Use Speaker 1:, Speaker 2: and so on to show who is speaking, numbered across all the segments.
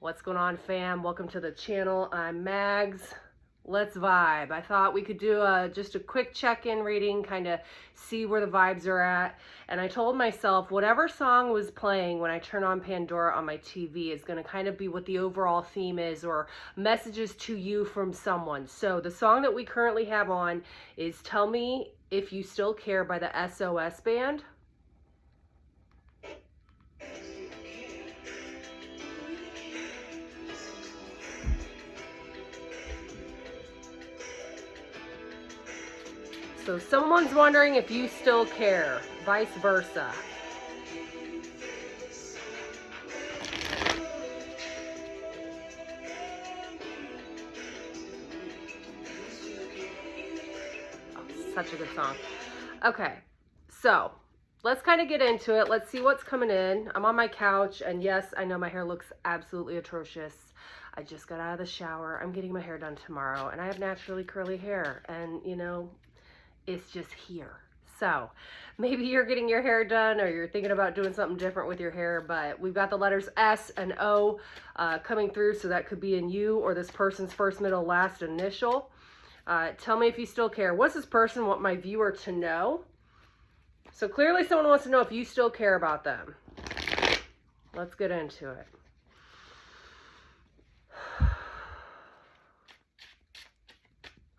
Speaker 1: What's going on, fam? Welcome to the channel. I'm Mags. Let's vibe. I thought we could do just a quick check-in reading, kind of see where the vibes are at. And I told myself whatever song was playing when I turn on Pandora on my TV is going to kind of be what the overall theme is, or messages to you from someone. So the song that we currently have on is Tell Me If You Still Care by the SOS Band. So someone's wondering if you still care, vice versa. Oh, such a good song. Okay, so let's kind of get into it. Let's see what's coming in. I'm on my couch, and yes, I know my hair looks absolutely atrocious. I just got out of the shower. I'm getting my hair done tomorrow, and I have naturally curly hair, and you know, it's just here. So maybe you're getting your hair done, or you're thinking about doing something different with your hair, but we've got the letters S and O coming through, so that could be in you or this person's first, middle, last initial. Tell me if you still care. What's this person want my viewer to know? So clearly someone wants to know if you still care about them. Let's get into it.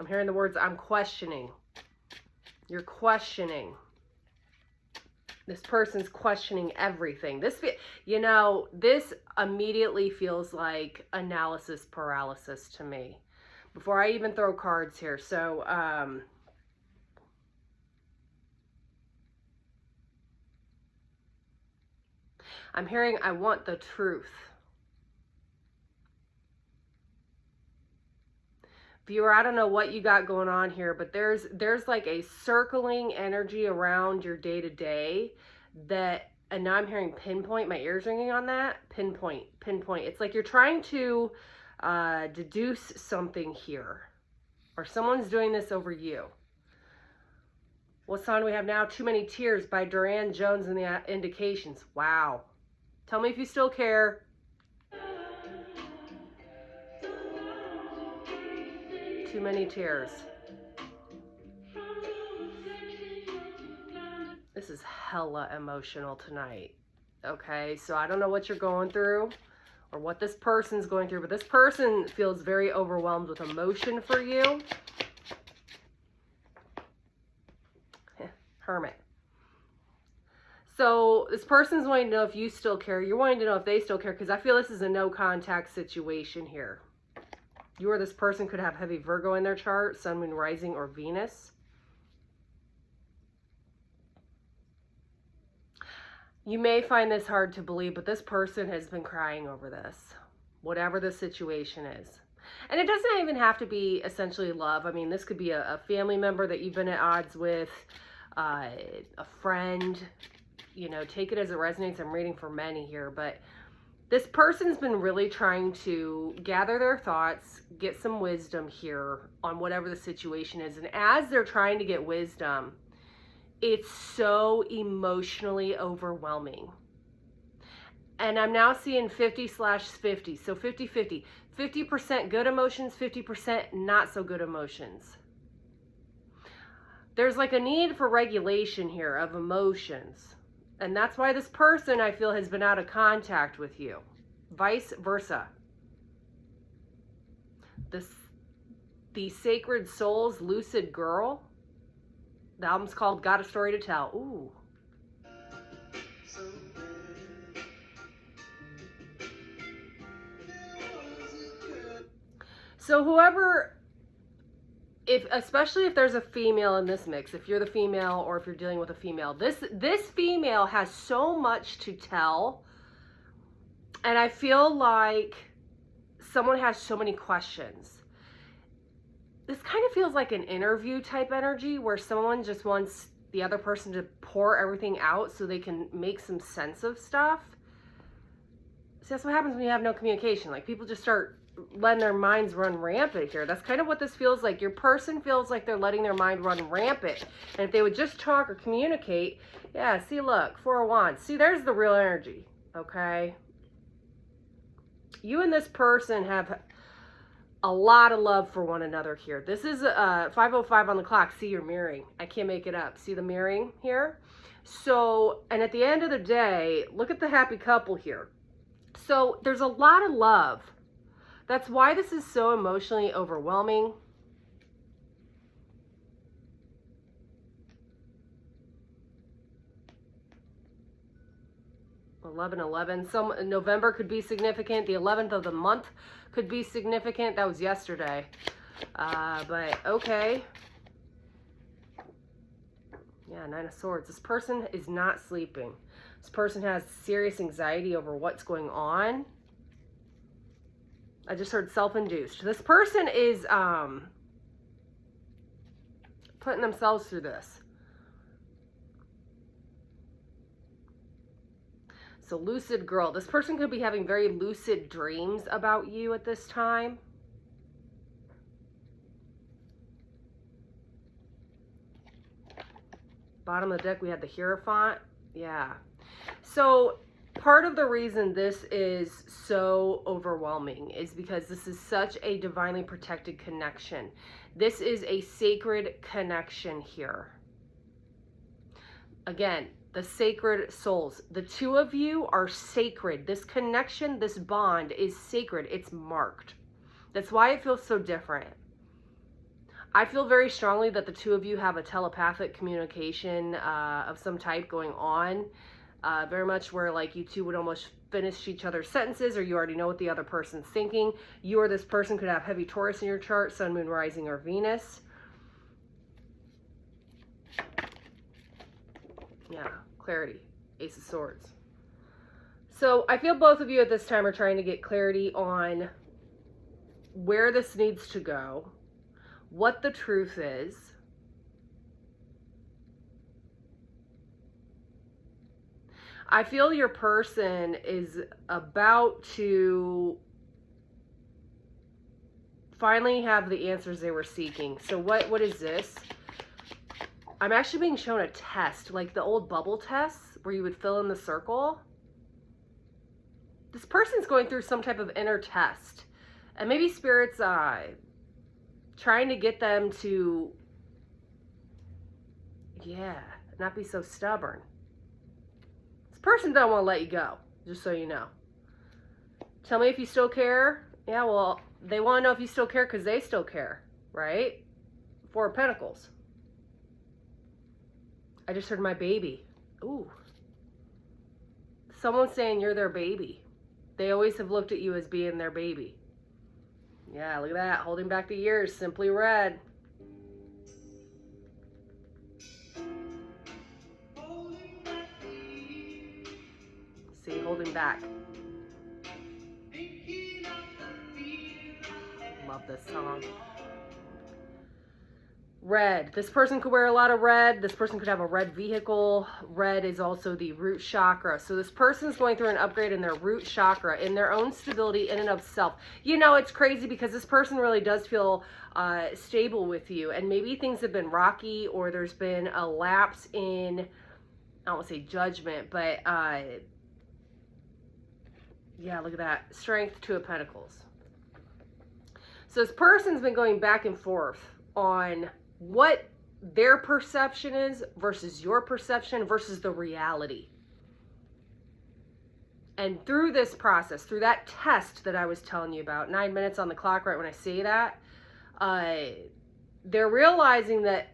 Speaker 1: I'm hearing the words, I'm questioning. You're questioning. This person's questioning everything. This immediately feels like analysis paralysis to me. Before I even throw cards here. So, I'm hearing, I want the truth. Viewer, I don't know what you got going on here, but there's like a circling energy around your day-to-day that, and now I'm hearing pinpoint, my ears ringing on that, pinpoint. It's like you're trying to deduce something here, or someone's doing this over you. What song do we have now? Too Many Tears by Duran Jones and the Indications. Wow. Tell me if you still care. Too Many Tears. This is hella emotional tonight. Okay, so I don't know what you're going through or what this person's going through, but this person feels very overwhelmed with emotion for you. Hermit. So this person's wanting to know if you still care. You're wanting to know if they still care, because I feel this is a no contact situation here. You or this person could have heavy Virgo in their chart, Sun, Moon, Rising, or Venus. You may find this hard to believe, but this person has been crying over this, whatever the situation is. And it doesn't even have to be essentially love. I mean, this could be a family member that you've been at odds with, a friend. You know, take it as it resonates. I'm reading for many here, but this person's been really trying to gather their thoughts, get some wisdom here on whatever the situation is. And as they're trying to get wisdom, it's so emotionally overwhelming. And I'm now seeing 50/50. So 50-50. 50% good emotions, 50% not so good emotions. There's like a need for regulation here of emotions. And that's why this person, I feel, has been out of contact with you. Vice versa. The Sacred Souls Lucid Girl. The album's called Got a Story to Tell. Ooh. So whoever, especially if there's a female in this mix, if you're the female or if you're dealing with a female, this female has so much to tell. And I feel like someone has so many questions. This kind of feels like an interview type energy where someone just wants the other person to pour everything out so they can make some sense of stuff. See, that's what happens when you have no communication. Like, people just start letting their minds run rampant here. That's kind of what this feels like. Your person feels like they're letting their mind run rampant. And if they would just talk or communicate, yeah, see, look, Four of Wands. See, there's the real energy, okay? You and this person have a lot of love for one another here. This is 5:05 on the clock. See, you're mirroring. I can't make it up. See the mirroring here? So, and at the end of the day, look at the happy couple here. So there's a lot of love. That's why this is so emotionally overwhelming. Some November could be significant. The 11th of the month could be significant. That was yesterday. But okay. Yeah, Nine of Swords. This person is not sleeping. This person has serious anxiety over what's going on. I just heard self-induced. This person is putting themselves through this. So lucid girl. This person could be having very lucid dreams about you at this time. Bottom of the deck, we had the Hierophant. Yeah. So part of the reason this is so overwhelming is because this is such a divinely protected connection. This is a sacred connection here. Again, the sacred souls. The two of you are sacred. This connection, this bond is sacred. It's marked. That's why it feels so different. I feel very strongly that the two of you have a telepathic communication of some type going on. Very much where like you two would almost finish each other's sentences, or you already know what the other person's thinking. You or this person could have heavy Taurus in your chart, Sun, Moon, Rising, or Venus. Yeah, clarity, Ace of Swords. So I feel both of you at this time are trying to get clarity on where this needs to go, what the truth is. I feel your person is about to finally have the answers they were seeking. So what is this? I'm actually being shown a test, like the old bubble tests where you would fill in the circle. This person's going through some type of inner test. And maybe Spirit's trying to get them to, not be so stubborn. This person don't want to let you go, just so you know. Tell me if you still care. Yeah, well, they want to know if you still care because they still care, right? Four of Pentacles. I just heard my baby. Ooh. Someone's saying you're their baby. They always have looked at you as being their baby. Yeah, look at that. Holding back the years. Simply red. See, holding back. Love this song. Red. This person could wear a lot of red. This person could have a red vehicle. Red is also the root chakra. So this person's going through an upgrade in their root chakra, in their own stability in and of self. You know, it's crazy because this person really does feel stable with you. And maybe things have been rocky, or there's been a lapse in, I don't want to say judgment, but yeah, look at that. Strength, Two of Pentacles. So this person's been going back and forth on what their perception is versus your perception versus the reality. And through this process, through that test that I was telling you about, 9 minutes on the clock right when I say that, they're realizing that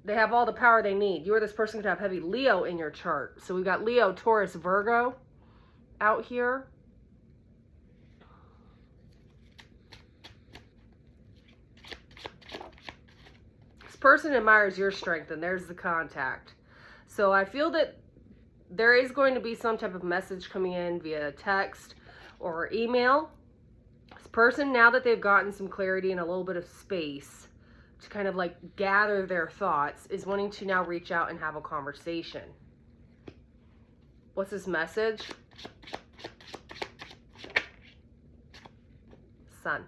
Speaker 1: they have all the power they need. You or this person could have heavy Leo in your chart. So we've got Leo, Taurus, Virgo out here. Person admires your strength, and there's the contact. So I feel that there is going to be some type of message coming in via text or email. This person, now that they've gotten some clarity and a little bit of space to kind of like gather their thoughts, is wanting to now reach out and have a conversation. What's this message? Sun.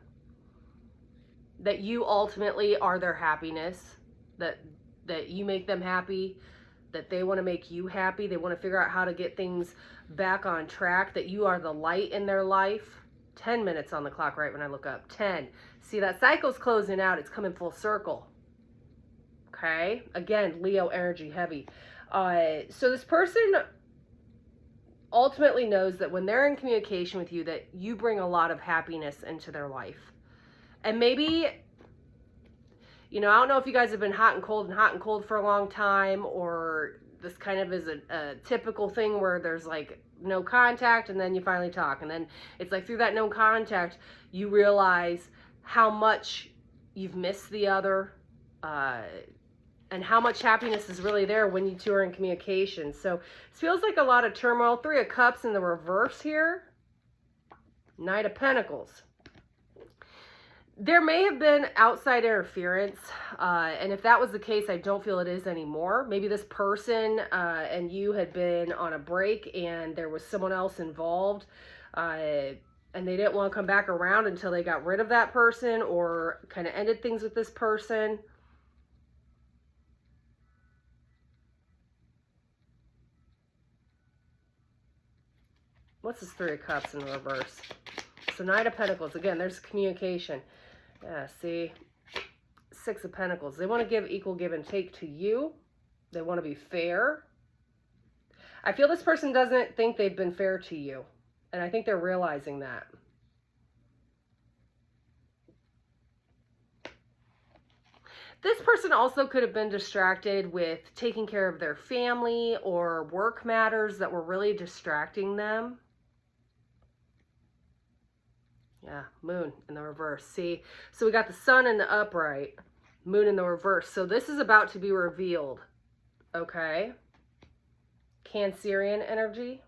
Speaker 1: That you ultimately are their happiness. That you make them happy, that they want to make you happy. They want to figure out how to get things back on track, that you are the light in their life. 10 minutes on the clock right when I look up. 10. See, that cycle's closing out. It's coming full circle. Okay? Again, Leo energy heavy. So this person ultimately knows that when they're in communication with you, that you bring a lot of happiness into their life. And maybe, you know, I don't know if you guys have been hot and cold for a long time, or this kind of is a typical thing where there's like no contact and then you finally talk. And then it's like through that no contact, you realize how much you've missed the other, and how much happiness is really there when you two are in communication. So it feels like a lot of turmoil. 3 of Cups in the reverse here. Knight of Pentacles. There may have been outside interference, and if that was the case, I don't feel it is anymore. Maybe this person and you had been on a break and there was someone else involved, and they didn't want to come back around until they got rid of that person or kind of ended things with this person. What's this 3 of Cups in the reverse? So Knight of Pentacles. Again, there's communication. Yeah, see? 6 of Pentacles. They want to give equal give and take to you. They want to be fair. I feel this person doesn't think they've been fair to you. And I think they're realizing that. This person also could have been distracted with taking care of their family or work matters that were really distracting them. Yeah, Moon in the reverse. See, so we got the Sun in the upright, Moon in the reverse. So this is about to be revealed. Okay. Cancerian energy.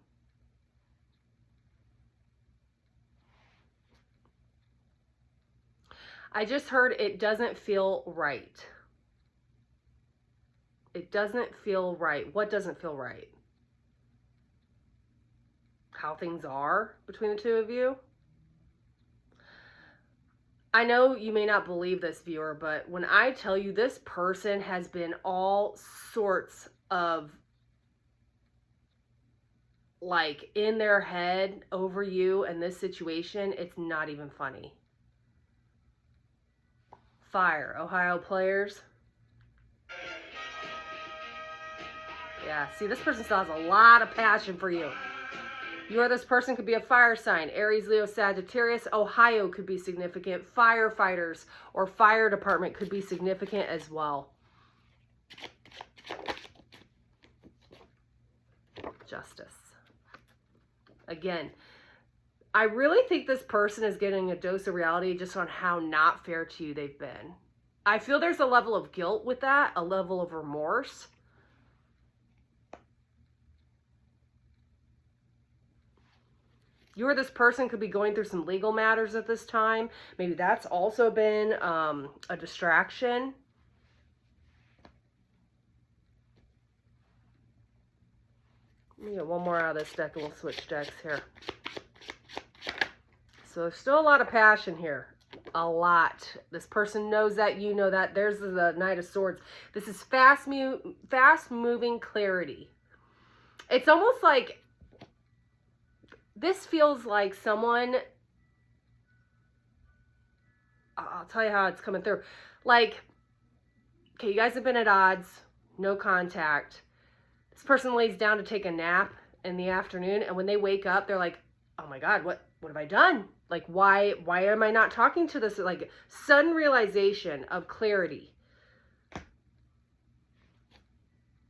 Speaker 1: I just heard it doesn't feel right. It doesn't feel right. What doesn't feel right? How things are between the two of you? I know you may not believe this, viewer, but when I tell you this person has been all sorts of like in their head over you and this situation, it's not even funny. Fire, Ohio players. Yeah, see, this person still has a lot of passion for you. You or this person could be a fire sign. Aries, Leo, Sagittarius. Ohio could be significant. Firefighters or fire department could be significant as well. Justice. Again, I really think this person is getting a dose of reality just on how not fair to you they've been. I feel there's a level of guilt with that, a level of remorse. You or this person could be going through some legal matters at this time. Maybe that's also been a distraction. Let me get one more out of this deck and we'll switch decks here. So there's still a lot of passion here. A lot. This person knows that, you know that. There's the Knight of Swords. This is fast-moving clarity. It's almost like this feels like someone, I'll tell you how it's coming through. Like, okay, you guys have been at odds, no contact. This person lays down to take a nap in the afternoon, and when they wake up, they're like, oh my God, what have I done? Like, why am I not talking to this? Like, sudden realization of clarity.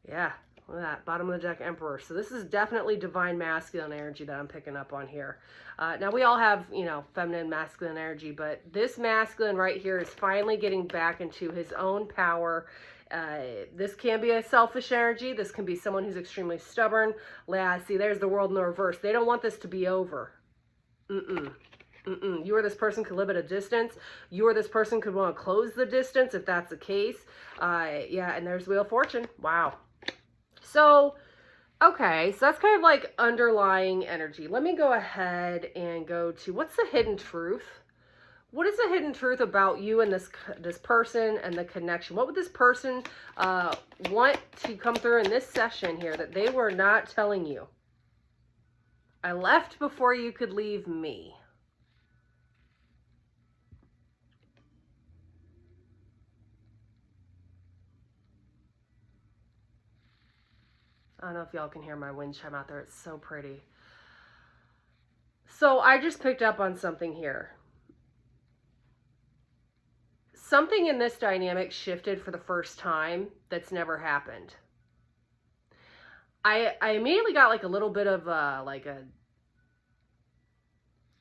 Speaker 1: Yeah. Look at that, bottom of the deck, Emperor. So this is definitely divine masculine energy that I'm picking up on here. Now we all have, you know, feminine masculine energy, but this masculine right here is finally getting back into his own power. This can be a selfish energy. This can be someone who's extremely stubborn. See, there's the World in the reverse. They don't want this to be over. You or this person could live at a distance. You or this person could want to close the distance if that's the case. Yeah, and there's Wheel of Fortune. Wow. So, okay, so that's kind of like underlying energy. Let me go ahead and go to, what's the hidden truth? What is the hidden truth about you and this person and the connection? What would this person want to come through in this session here that they were not telling you? I left before you could leave me. I don't know if y'all can hear my wind chime out there. It's so pretty. So I just picked up on something here. Something in this dynamic shifted for the first time that's never happened. I immediately got like a little bit of like a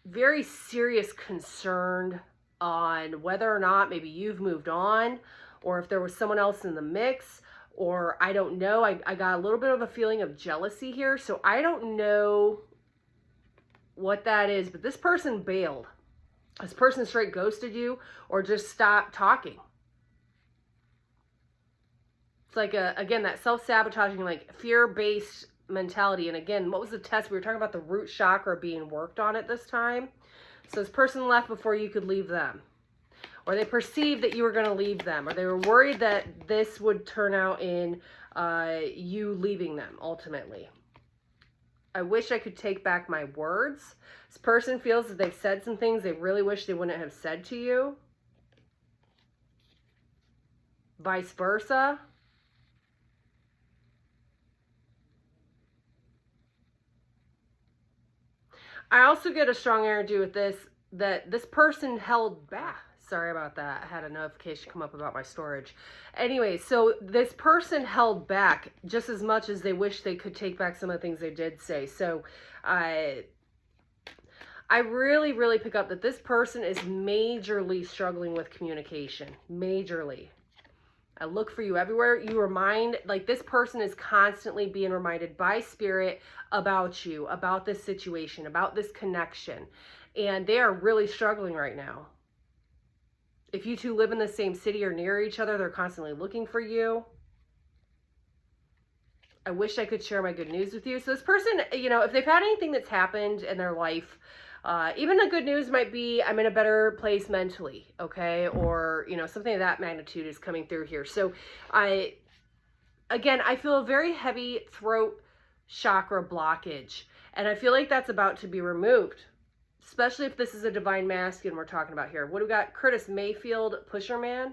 Speaker 1: very serious concern on whether or not maybe you've moved on, or if there was someone else in the mix, or I don't know. I got a little bit of a feeling of jealousy here, so I don't know what that is, but this person bailed. This person straight ghosted you or just stopped talking. It's like, again, that self-sabotaging, like fear-based mentality. And again, what was the test? We were talking about the root chakra being worked on at this time. So this person left before you could leave them. Or they perceived that you were going to leave them. Or they were worried that this would turn out in you leaving them, ultimately. I wish I could take back my words. This person feels that they've said some things they really wish they wouldn't have said to you. Vice versa. I also get a strong energy with this, that this person held back. Sorry about that. I had a notification come up about my storage. Anyway, so this person held back just as much as they wish they could take back some of the things they did say. So I really, really pick up that this person is majorly struggling with communication. Majorly. I look for you everywhere. You remind, like this person is constantly being reminded by spirit about you, about this situation, about this connection. And they are really struggling right now. If you two live in the same city or near each other, they're constantly looking for you. I wish I could share my good news with you. So this person, you know, if they've had anything that's happened in their life, even the good news might be I'm in a better place mentally, okay? Or, you know, something of that magnitude is coming through here. So I feel a very heavy throat chakra blockage. And I feel like that's about to be removed. Especially if this is a divine masculine we're talking about here. What do we got? Curtis Mayfield, Pusher Man.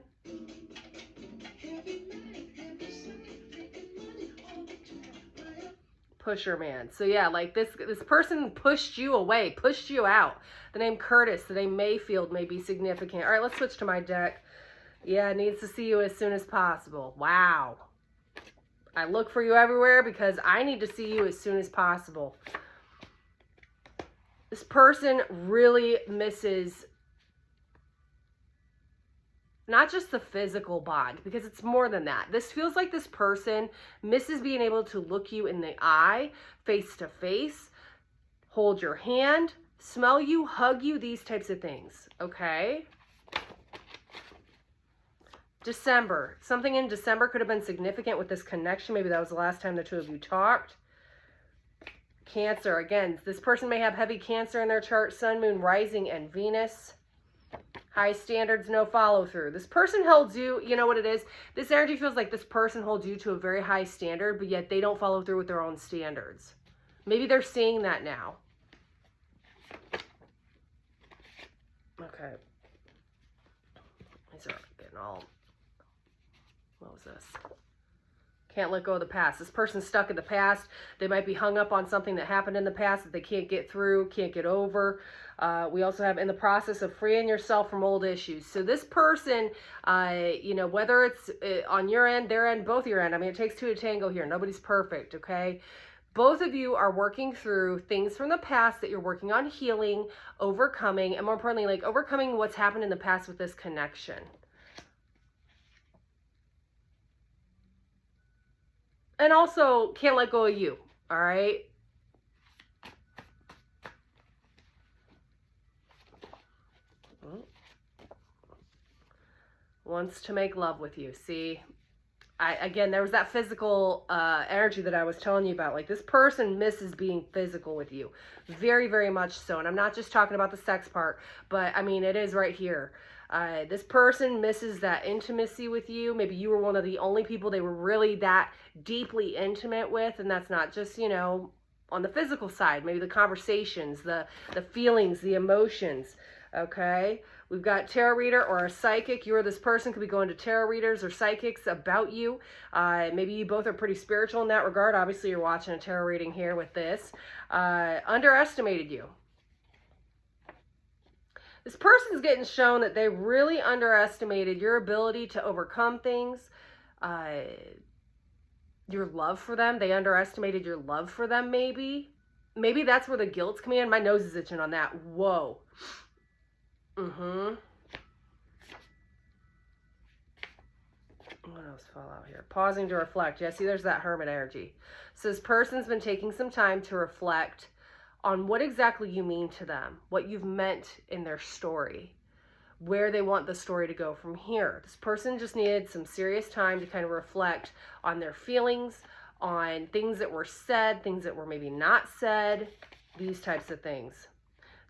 Speaker 1: Pusher Man. So yeah, like this person pushed you away, pushed you out. The name Curtis, the name Mayfield may be significant. All right, let's switch to my deck. Yeah, needs to see you as soon as possible. Wow. I look for you everywhere because I need to see you as soon as possible. This person really misses not just the physical bond, because it's more than that. This feels like this person misses being able to look you in the eye, face to face, hold your hand, smell you, hug you, these types of things, okay? December. Something in December could have been significant with this connection. Maybe that was the last time the two of you talked. Cancer. Again, this person may have heavy Cancer in their chart, Sun, Moon, Rising, and Venus. High standards, no follow through. This person holds you, you know what it is? This energy feels like this person holds you to a very high standard, but yet they don't follow through with their own standards. Maybe they're seeing that now. Okay. These are getting all, what was this? Can't let go of the past. This person's stuck in the past. They might be hung up on something that happened in the past that they can't get through, can't get over. We also have in the process of freeing yourself from old issues. So this person, you know, whether it's on your end, their end, both your end. I mean, it takes two to tango here. Nobody's perfect, okay? Both of you are working through things from the past that you're working on healing, overcoming, and more importantly, like overcoming what's happened in the past with this connection. And also can't let go of you, all right? Wants to make love with you. See, again, there was that physical energy that I was telling you about. Like this person misses being physical with you. Very, very much so. And I'm not just talking about the sex part, but I mean, it is right here. This person misses that intimacy with you. Maybe you were one of the only people they were really that deeply intimate with. And that's not just, you know, on the physical side. Maybe the conversations, the feelings, the emotions. Okay. We've got tarot reader or a psychic. You or this person could be going to tarot readers or psychics about you. Maybe you both are pretty spiritual in that regard. Obviously, you're watching a tarot reading here with this. Underestimated you. This person's getting shown that they really underestimated your ability to overcome things, your love for them. They underestimated your love for them, maybe. Maybe that's where the guilt's coming in. My nose is itching on that. Whoa. What else fell out here? Pausing to reflect. Yeah, see, there's that hermit energy. So this person's been taking some time to reflect on what exactly you mean to them, what you've meant in their story, where they want the story to go from here. This person just needed some serious time to kind of reflect on their feelings, on things that were said, things that were maybe not said, these types of things.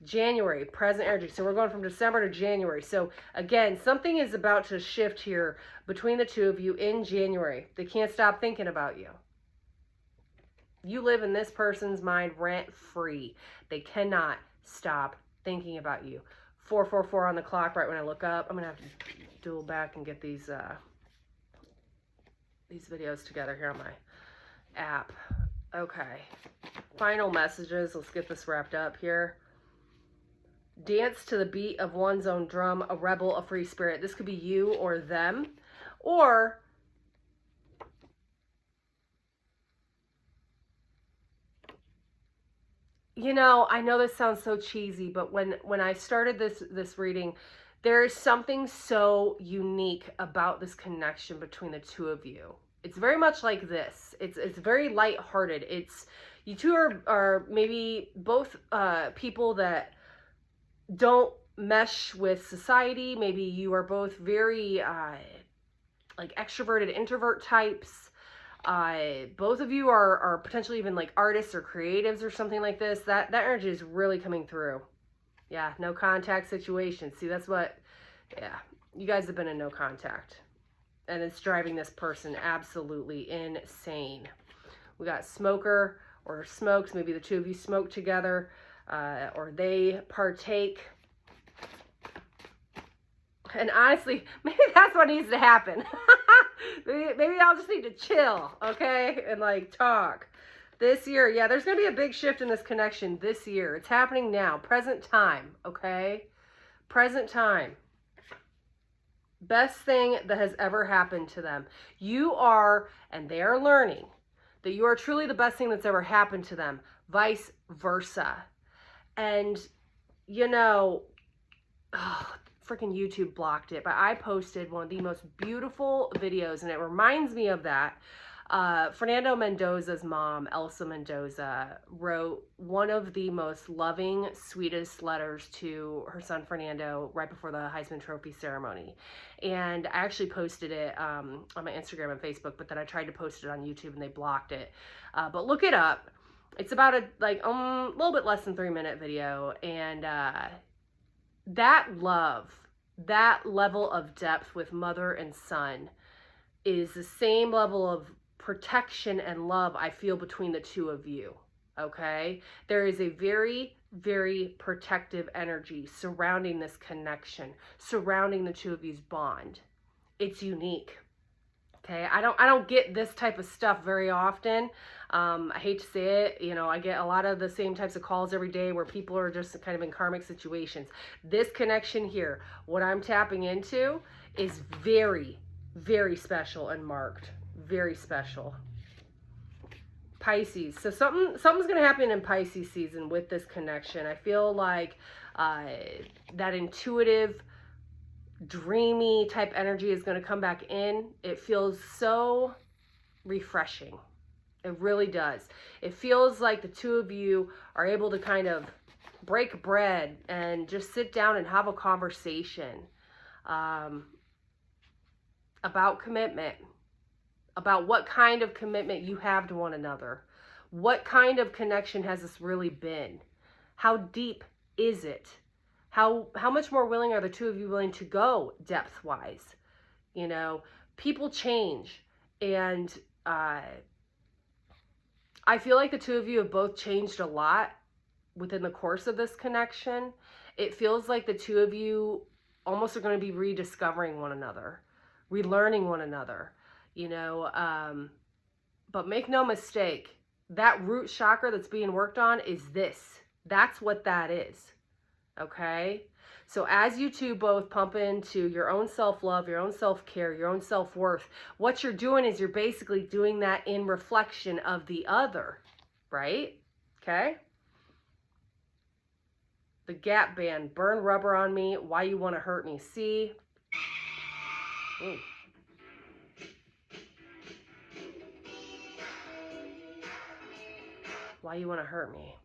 Speaker 1: January, present energy. So we're going from December to January. So again, something is about to shift here between the two of you in January. They can't stop thinking about you. You live in this person's mind rent free. They cannot stop thinking about you. 444 on the clock right when I look up. I'm going to have to dual back and get these videos together here on my app. Okay. Final messages. Let's get this wrapped up here. Dance to the beat of one's own drum, a rebel, a free spirit. This could be you or them. Or you know, I know this sounds so cheesy, but when I started this reading, there is something so unique about this connection between the two of you. It's very much like this. It's very lighthearted. It's you two are maybe both people that don't mesh with society. Maybe you are both very like extroverted introvert types. Both of you are potentially even like artists or creatives or something like this. That energy is really coming through. Yeah, no contact situation. See, that's what, yeah, you guys have been in no contact. And it's driving this person absolutely insane. We got smoker or smokes. Maybe the two of you smoke together or they partake. And honestly, maybe that's what needs to happen. Maybe I'll just need to chill, okay? And like talk. This year, yeah, there's going to be a big shift in this connection this year. It's happening now. Present time, okay? Present time. Best thing that has ever happened to them. You are, and they are learning that you are truly the best thing that's ever happened to them. Vice versa. And, you know, freaking YouTube blocked it, but I posted one of the most beautiful videos, and it reminds me of that. Fernando Mendoza's mom, Elsa Mendoza, wrote one of the most loving, sweetest letters to her son Fernando right before the Heisman Trophy ceremony. And I actually posted it on my Instagram and Facebook, but then I tried to post it on YouTube and they blocked it. But look it up. It's about a little bit less than 3-minute video, and that love, that level of depth with mother and son is the same level of protection and love I feel between the two of you, okay? There is a very, very protective energy surrounding this connection, surrounding the two of you's bond. It's unique, okay? I don't get this type of stuff very often. I hate to say it, you know, I get a lot of the same types of calls every day where people are just kind of in karmic situations. This connection here, what I'm tapping into, is very, very special and marked. Very special. Pisces. So something's going to happen in Pisces season with this connection. I feel like that intuitive, dreamy type energy is going to come back in. It feels so refreshing. It really does. It feels like the two of you are able to kind of break bread and just sit down and have a conversation about commitment, about what kind of commitment you have to one another. What kind of connection has this really been? How deep is it? How much more willing are the two of you willing to go depth-wise? You know, people change, and I feel like the two of you have both changed a lot within the course of this connection. It feels like the two of you almost are going to be rediscovering one another, relearning one another, you know. But make no mistake, that root chakra that's being worked on is this. That's what that is. Okay? So as you two both pump into your own self-love, your own self-care, your own self-worth, what you're doing is you're basically doing that in reflection of the other, right? Okay? The gap band, burn rubber on me, why you want to hurt me, see? Ooh. Why you want to hurt me?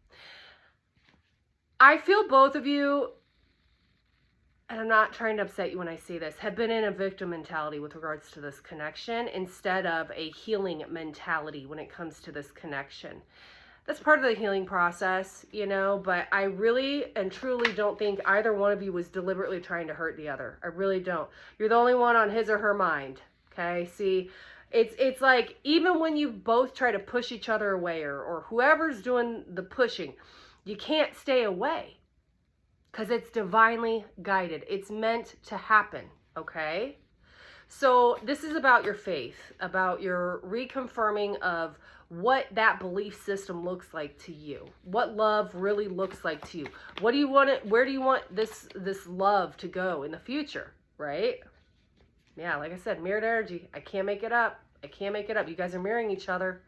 Speaker 1: I feel both of you, and I'm not trying to upset you when I say this, have been in a victim mentality with regards to this connection instead of a healing mentality when it comes to this connection. That's part of the healing process, you know, but I really and truly don't think either one of you was deliberately trying to hurt the other. I really don't. You're the only one on his or her mind, okay? See, it's like even when you both try to push each other away or whoever's doing the pushing, you can't stay away because it's divinely guided. It's meant to happen, okay? So this is about your faith, about your reconfirming of what that belief system looks like to you, what love really looks like to you. What do you want it? Where do you want this love to go in the future, right? Yeah, like I said, mirrored energy. I can't make it up. I can't make it up. You guys are mirroring each other.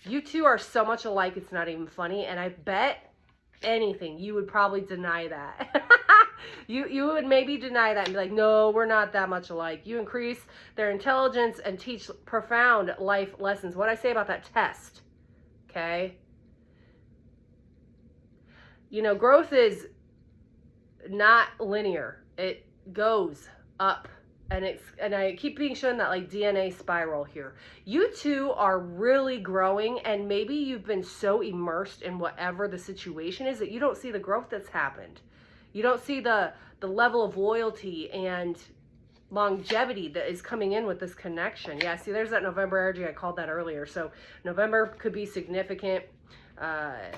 Speaker 1: You two are so much alike, it's not even funny. And I bet anything, you would probably deny that. You would maybe deny that and be like, no, we're not that much alike. You increase their intelligence and teach profound life lessons. What I say about that test, okay? You know, growth is not linear. It goes up. And I keep being shown that like DNA spiral here. You two are really growing, and maybe you've been so immersed in whatever the situation is that you don't see the growth that's happened. You don't see the level of loyalty and longevity that is coming in with this connection. Yeah, see, there's that November energy. I called that earlier. So November could be significant. I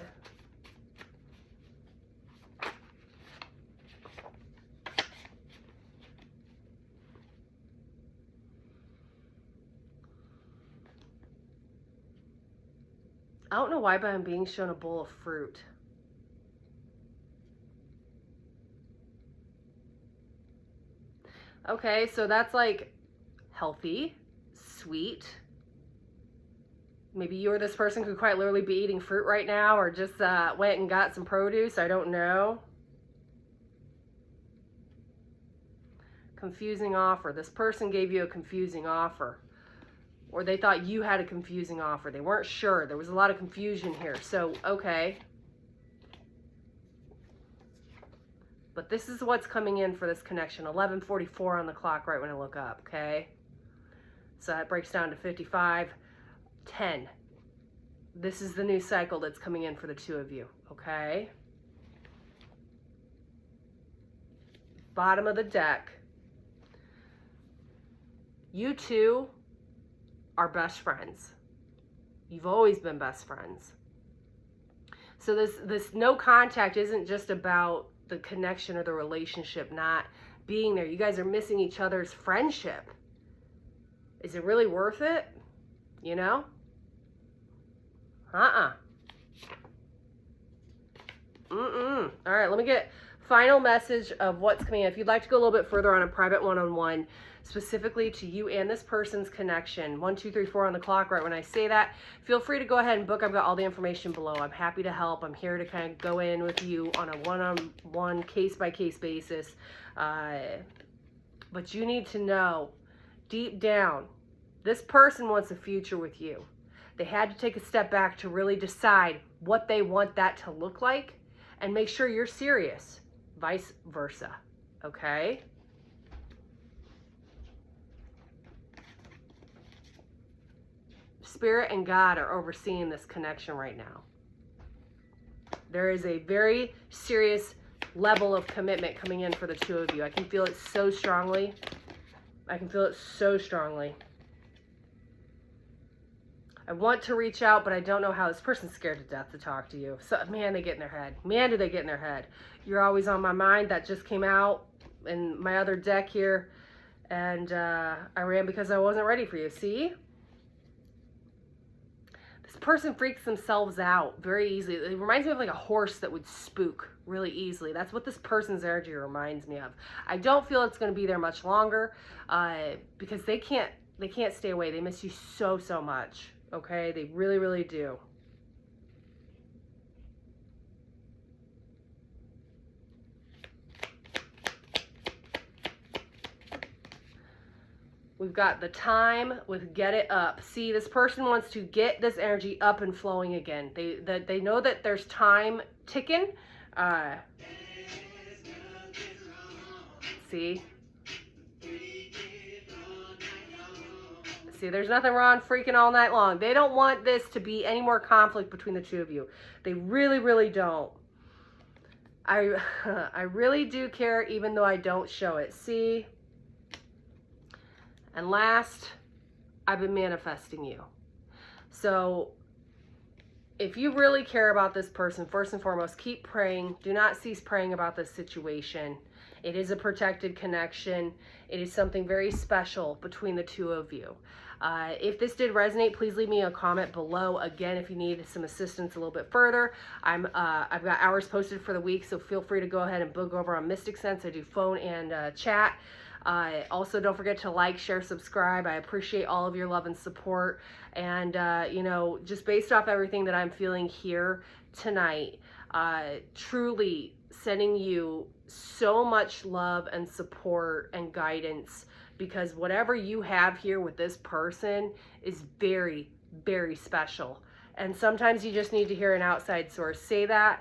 Speaker 1: don't know why, but I'm being shown a bowl of fruit. Okay, so that's like healthy, sweet. Maybe you or this person could quite literally be eating fruit right now, or just went and got some produce. I don't know. Confusing offer. This person gave you a confusing offer. Or they thought you had a confusing offer. They weren't sure. There was a lot of confusion here. So, okay. But this is what's coming in for this connection. 11:44 on the clock right when I look up, okay? So that breaks down to 55:10. This is the new cycle that's coming in for the two of you, okay? Bottom of the deck. You two are best friends. You've always been best friends. So this no contact isn't just about the connection or the relationship not being there. You guys are missing each other's friendship. Is it really worth it? You know? All right, let me get final message of what's coming in. If you'd like to go a little bit further on a private one-on-one, specifically to you and this person's connection, 1, 2, 3, 4 on the clock right when I say that, feel free to go ahead and book. I've got all the information below. I'm happy to help. I'm here to kind of go in with you on a one-on-one, case-by-case basis. But you need to know, deep down, this person wants a future with you. They had to take a step back to really decide what they want that to look like and make sure you're serious, vice versa, okay? Spirit and God are overseeing this connection right now. There is a very serious level of commitment coming in for the two of you. I can feel it so strongly. I can feel it so strongly. I want to reach out, but I don't know how. This person's scared to death to talk to you. So, man, they get in their head. Man, do they get in their head. You're always on my mind. That just came out. in my other deck here, and I ran because I wasn't ready for you. See? This person freaks themselves out very easily. It reminds me of like a horse that would spook really easily. That's what this person's energy reminds me of. I don't feel it's going to be there much longer because they can't stay away. They miss you so much. Okay? They really, really do. We've got the time with get it up. See, this person wants to get this energy up and flowing again. They know that there's time ticking. See? See, there's nothing wrong freaking all night long. They don't want this to be any more conflict between the two of you. They really, really don't. I really do care even though I don't show it. See? And last, I've been manifesting you. So if you really care about this person, first and foremost, keep praying. Do not cease praying about this situation. It is a protected connection. It is something very special between the two of you. If this did resonate, please leave me a comment below. Again, if you need some assistance a little bit further, I've got hours posted for the week, so feel free to go ahead and book over on Mystic Sense. I do phone and chat. Also, don't forget to like, share, subscribe. I appreciate all of your love and support. And, you know, just based off everything that I'm feeling here tonight, truly sending you so much love and support and guidance, because whatever you have here with this person is very, very special. And sometimes you just need to hear an outside source say that.